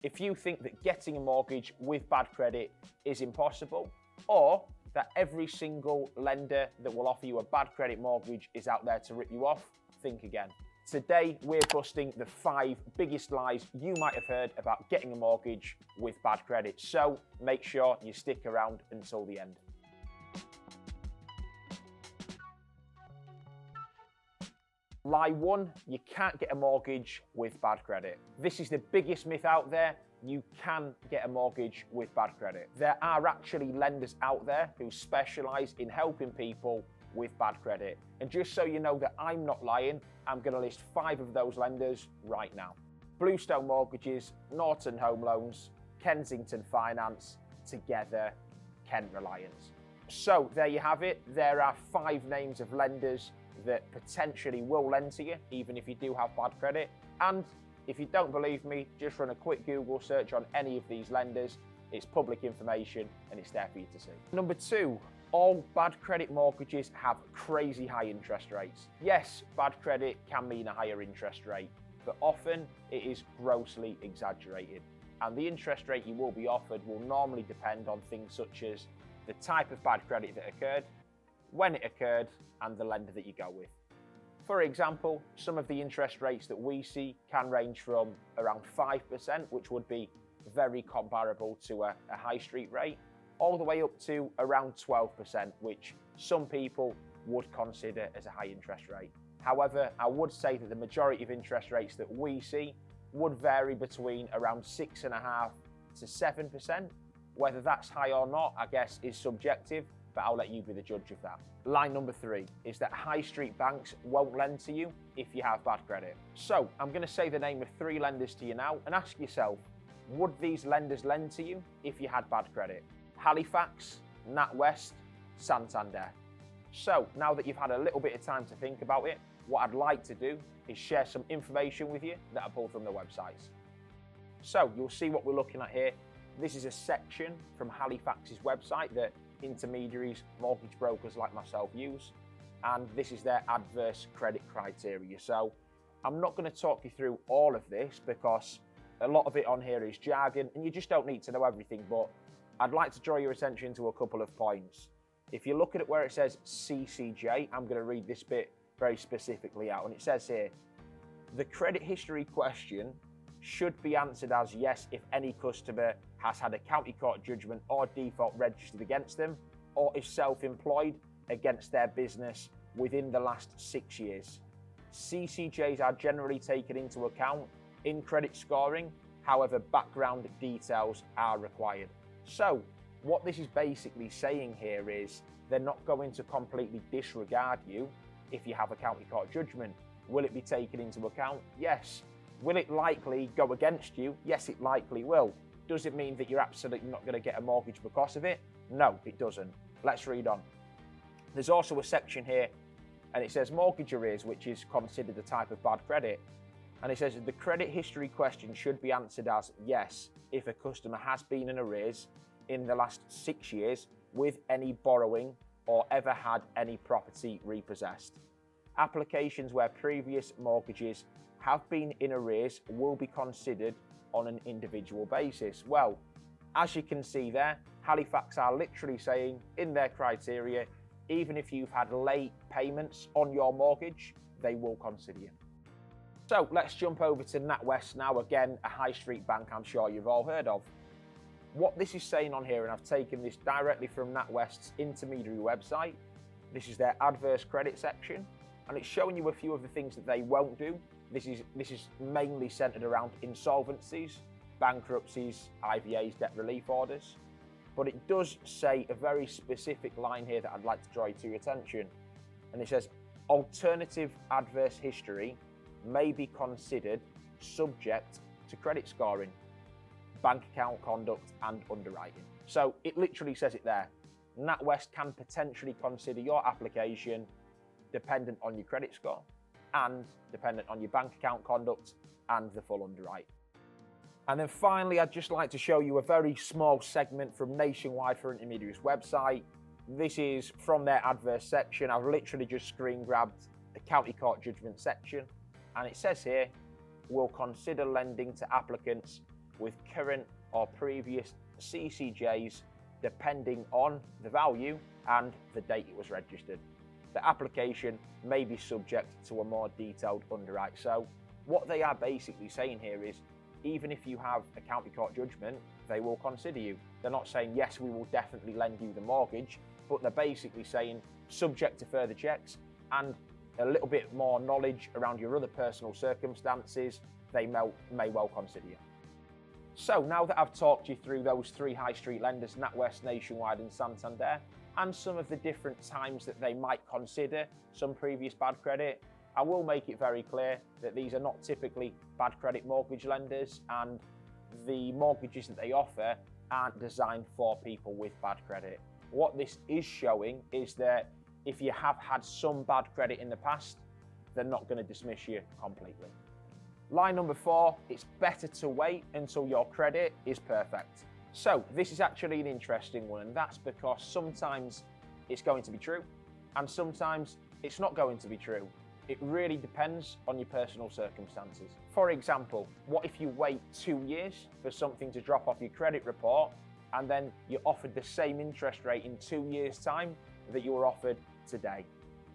If you think that getting a mortgage with bad credit is impossible, or that every single lender that will offer you a bad credit mortgage is out there to rip you off, think again. Today, we're busting the 5 biggest lies you might have heard about getting a mortgage with bad credit. So make sure you stick around until the end. Lie 1, you can't get a mortgage with bad credit. This is the biggest myth out there. You can get a mortgage with bad credit. There are actually lenders out there who specialize in helping people with bad credit. And just so you know that I'm not lying, I'm going to list 5 of those lenders right now. Bluestone Mortgages, Norton Home Loans, Kensington Finance, Together, Kent Reliance. So there you have it. There are 5 names of lenders that potentially will lend to you, even if you do have bad credit. And if you don't believe me, just run a quick Google search on any of these lenders. It's public information and it's there for you to see. Number 2, all bad credit mortgages have crazy high interest rates. Yes, bad credit can mean a higher interest rate, but often it is grossly exaggerated. And the interest rate you will be offered will normally depend on things such as the type of bad credit that occurred, when it occurred, and the lender that you go with. For example, some of the interest rates that we see can range from around 5%, which would be very comparable to a high street rate, all the way up to around 12%, which some people would consider as a high interest rate. However, I would say that the majority of interest rates that we see would vary between around 6.5% to 7%. Whether that's high or not, I guess, is subjective, but I'll let you be the judge of that. Line number 3 is that high street banks won't lend to you if you have bad credit. So I'm going to say the name of 3 lenders to you now and ask yourself, would these lenders lend to you if you had bad credit? Halifax, NatWest, Santander. So now that you've had a little bit of time to think about it, what I'd like to do is share some information with you that I pulled from the websites. So you'll see what we're looking at here. This is a section from Halifax's website that intermediaries, mortgage brokers like myself use, and this is their adverse credit criteria. So I'm not going to talk you through all of this because a lot of it on here is jargon and you just don't need to know everything, but I'd like to draw your attention to a couple of points. If you look at it where it says CCJ, I'm going to read this bit very specifically out, and it says here, the credit history question should be answered as yes if any customer has had a county court judgment or default registered against them, or is self-employed against their business within the last 6 years. CCJs are generally taken into account in credit scoring, however, background details are required. So what this is basically saying here is they're not going to completely disregard you if you have a county court judgment. Will it be taken into account? Yes. Will it likely go against you? Yes, it likely will. Does it mean that you're absolutely not going to get a mortgage because of it? No, it doesn't. Let's read on. There's also a section here, and it says mortgage arrears, which is considered a type of bad credit. And it says the credit history question should be answered as yes if a customer has been in arrears in the last 6 years with any borrowing or ever had any property repossessed. Applications where previous mortgages have been in arrears will be considered on an individual basis. Well, as you can see there, Halifax are literally saying in their criteria, even if you've had late payments on your mortgage, they will consider you. So let's jump over to NatWest now, again, a high street bank I'm sure you've all heard of. What this is saying on here, and I've taken this directly from NatWest's intermediary website, this is their adverse credit section, and it's showing you a few of the things that they won't do. This is mainly centered around insolvencies, bankruptcies, IVAs, debt relief orders. But it does say a very specific line here that I'd like to draw to your attention. And it says, alternative adverse history may be considered subject to credit scoring, bank account conduct and underwriting. So it literally says it there. NatWest can potentially consider your application dependent on your credit score and dependent on your bank account conduct and the full underwrite. And then finally, I'd just like to show you a very small segment from Nationwide for Intermediaries website. This is from their adverse section. I've literally just screen grabbed the county court judgment section, and it says here, we'll consider lending to applicants with current or previous CCJs depending on the value and the date it was registered. The application may be subject to a more detailed underwrite. So what they are basically saying here is, even if you have a county court judgment, they will consider you. They're not saying, yes, we will definitely lend you the mortgage, but they're basically saying, subject to further checks and a little bit more knowledge around your other personal circumstances, they may well consider you. So now that I've talked you through those three high street lenders, NatWest, Nationwide and Santander, and some of the different times that they might consider some previous bad credit, I will make it very clear that these are not typically bad credit mortgage lenders, and the mortgages that they offer aren't designed for people with bad credit. What this is showing is that if you have had some bad credit in the past, they're not going to dismiss you completely. Line number 4, it's better to wait until your credit is perfect. So this is actually an interesting one, and that's because sometimes it's going to be true and sometimes it's not going to be true. It really depends on your personal circumstances. For example, what if you wait 2 years for something to drop off your credit report and then you're offered the same interest rate in 2 years' time that you were offered today?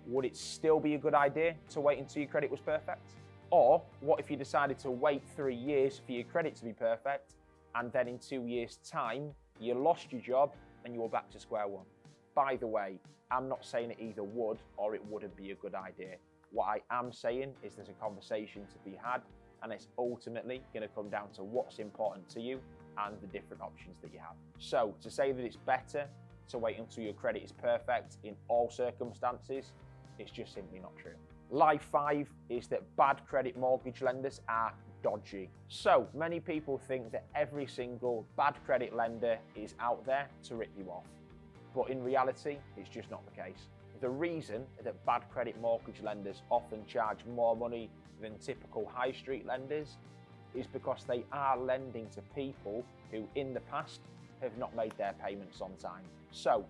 Would it still be a good idea to wait until your credit was perfect? Or what if you decided to wait 3 years for your credit to be perfect, and then in 2 years' time, you lost your job and you were back to square one? By the way, I'm not saying it either would or it wouldn't be a good idea. What I am saying is there's a conversation to be had, and it's ultimately going to come down to what's important to you and the different options that you have. So to say that it's better to wait until your credit is perfect in all circumstances, it's just simply not true. Lie 5 is that bad credit mortgage lenders are dodgy. So many people think that every single bad credit lender is out there to rip you off. But in reality, it's just not the case. The reason that bad credit mortgage lenders often charge more money than typical high street lenders is because they are lending to people who in the past have not made their payments on time. So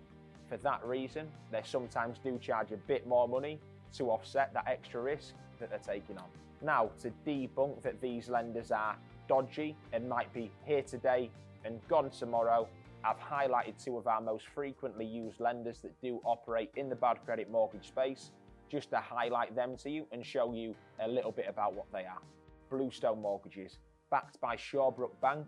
for that reason, they sometimes do charge a bit more money to offset that extra risk that they're taking on. Now, to debunk that these lenders are dodgy and might be here today and gone tomorrow, I've highlighted 2 of our most frequently used lenders that do operate in the bad credit mortgage space, just to highlight them to you and show you a little bit about what they are. Bluestone Mortgages, backed by Shawbrook Bank,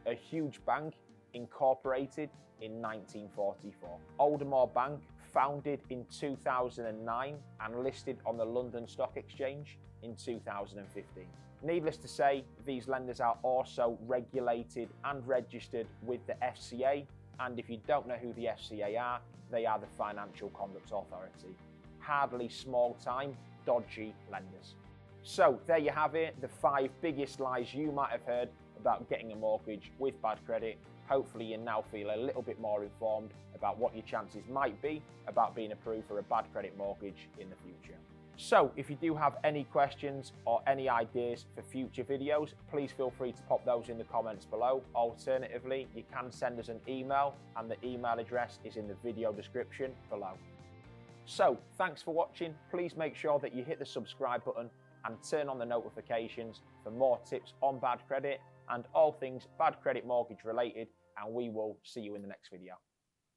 a huge bank incorporated in 1944. Aldermore Bank, founded in 2009 and listed on the London Stock Exchange in 2015. Needless to say, these lenders are also regulated and registered with the FCA, and if you don't know who the FCA are, they are the Financial Conduct Authority. Hardly small-time, dodgy lenders. So there you have it, the 5 biggest lies you might have heard about getting a mortgage with bad credit. Hopefully you now feel a little bit more informed about what your chances might be about being approved for a bad credit mortgage in the future. So if you do have any questions or any ideas for future videos, please feel free to pop those in the comments below. Alternatively, you can send us an email, and the email address is in the video description below. So thanks for watching. Please make sure that you hit the subscribe button and turn on the notifications for more tips on bad credit and all things bad credit mortgage related, and we will see you in the next video.